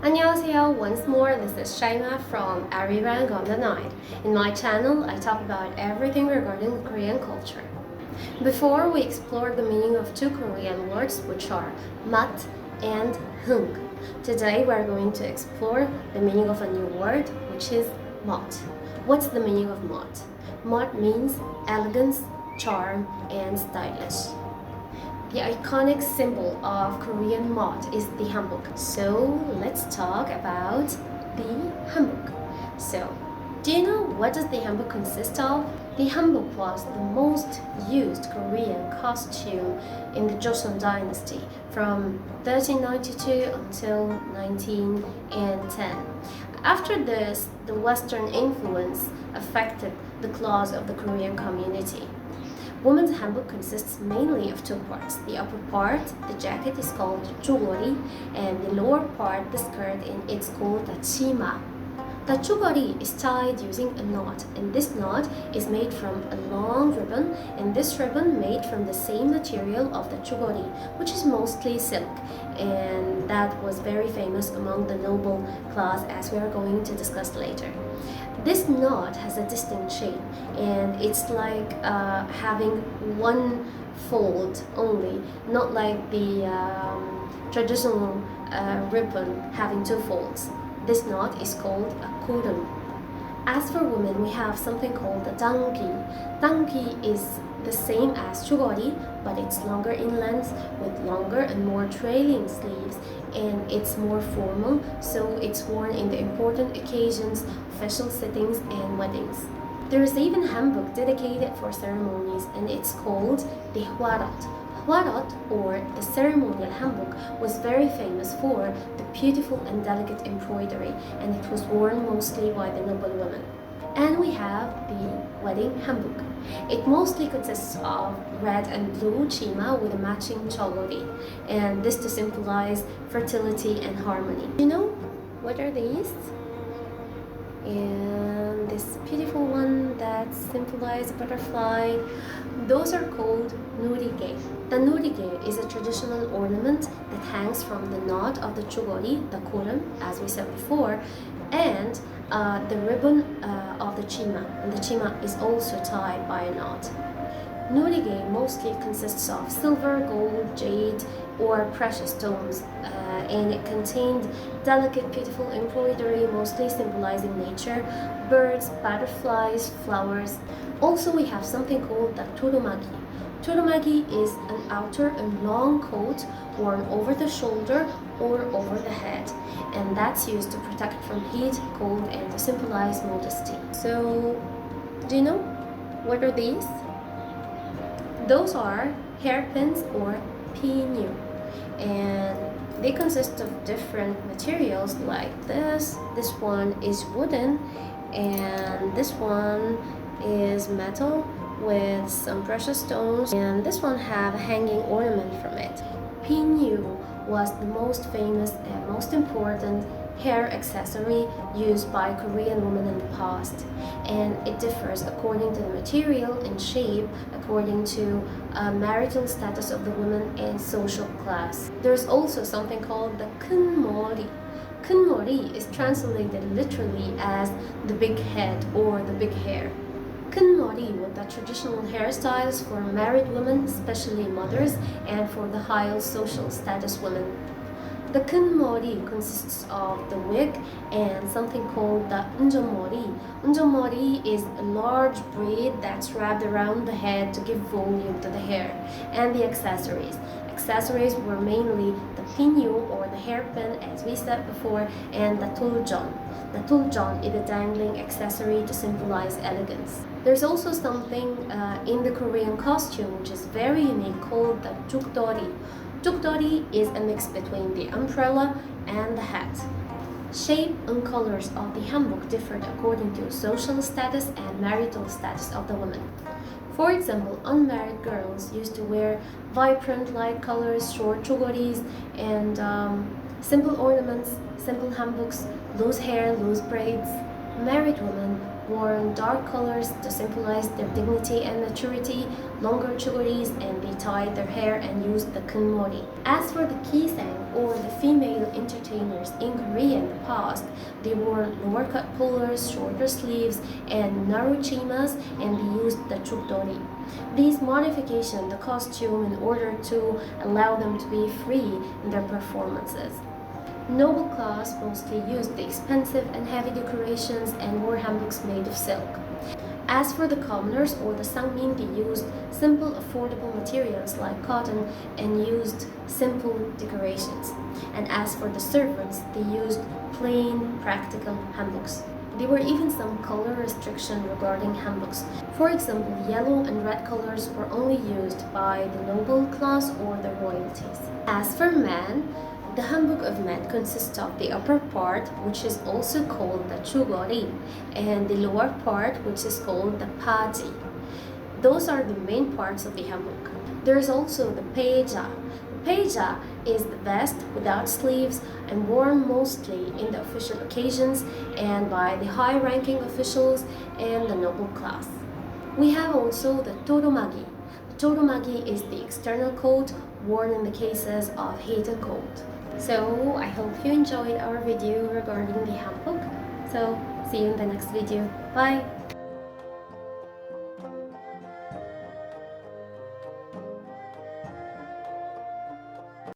안녕하세요. Once more, this is Chima from Arirang on the Night. In my channel, I talk about everything regarding Korean culture. Before, we explored the meaning of two Korean words, which are mat and hung. Today, we're going to explore the meaning of a new word, which is mot. What's the meaning of mot? Mot means elegance, charm, and stylish. The iconic symbol of Korean mode is the hanbok. So let's talk about the hanbok. So, do you know what does the hanbok consist of? The hanbok was the most used Korean costume in the Joseon dynasty from 1392 until 1910. After this, the Western influence affected the clothes of the Korean community. Women's hanbok consists mainly of two parts. The upper part, the jacket, is called jeogori, and the lower part, the skirt, and it's called the chima. The jeogori is tied using a knot, and this knot is made from a long ribbon, and this ribbon made from the same material of the jeogori, which is mostly silk, and that was very famous among the noble class, as we are going to discuss later. This knot has a distinct shape, and it's like having one fold only, not like the traditional ribbon having two folds. This knot is called a kurum. As for women, we have something called the dangi. Dangi is the same as jeogori, but it's longer in length with longer and more trailing sleeves, and it's more formal, so it's worn in the important occasions, official settings, and weddings. There is even a hanbok dedicated for ceremonies, and it's called the hwarot. Hwarot, or the ceremonial hanbok, was very famous for the beautiful and delicate embroidery, and it was worn mostly by the noble women. And we have the wedding hanbok. It mostly consists of red and blue chima with a matching jeogori, and this to symbolize fertility and harmony. You know what are these? And this beautiful one that symbolizes a butterfly, those are called nurige. The nurige is a traditional ornament that hangs from the knot of the jeogori, the kurum, as we said before, and the ribbon of the chima, and the chima is also tied by a knot. Nurige mostly consists of silver, gold, jade, or precious stones, and it contained delicate, beautiful embroidery, mostly symbolizing nature, birds, butterflies, flowers. Also, we have something called the durumagi. Durumagi is an outer and long coat worn over the shoulder or over the head, and that's used to protect from heat, cold, and to symbolize modesty. So, do you know what are these? Those are hairpins or pinyu, and they consist of different materials like this. This one is wooden, and this one is metal with some precious stones, and this one have a hanging ornament from it. Pinyu was the most famous and most important hair accessory used by Korean women in the past, and it differs according to the material and shape, according to marital status of the woman and social class. There's also something called the 큰 머리. 큰 머리 is translated literally as the big head or the big hair. 큰 머리 were the traditional hairstyles for married women, especially mothers, and for the higher social status women. The 큰 머리 consists of the wig and something called the unjeomori. Unjeomori is a large braid that's wrapped around the head to give volume to the hair, and the accessories. Accessories were mainly the pinyu or the hairpin, as we said before, and the tuljeon. The tuljeon is a dangling accessory to symbolize elegance. There's also something in the Korean costume which is very unique called the jeogori. Jeogori is a mix between the umbrella and the hat. Shape and colors of the hanbok differed according to social status and marital status of the woman. For example, unmarried girls used to wear vibrant light colors, short jeogoris, and simple ornaments, simple hanboks, loose hair, loose braids. Married women wore dark colors to symbolize their dignity and maturity, longer jeogoris, and they tied their hair and used the kunmori. As for the kisang, or the female entertainers in Korea in the past, they wore lower cut collars, shorter sleeves, and narrow chimas, and they used the jeogori. These modifications the costume in order to allow them to be free in their performances. Noble class mostly used the expensive and heavy decorations and wore hanboks made of silk. As for the commoners or the sangmin, they used simple, affordable materials like cotton and used simple decorations. And as for the servants, they used plain, practical hanboks. There were even some color restriction regarding hanboks. For example, yellow and red colors were only used by the noble class or the royalties. As for men, the hanbok of men consists of the upper part, which is also called the jeogori, and the lower part, which is called the baji. Those are the main parts of the hanbok. There is also the peja. The peja is the vest without sleeves and worn mostly in the official occasions and by the high-ranking officials and the noble class. We have also the durumagi. The durumagi is the external coat worn in the cases of heat and cold. So I hope you enjoyed our video regarding the hanbok. So see you in the next video. Bye!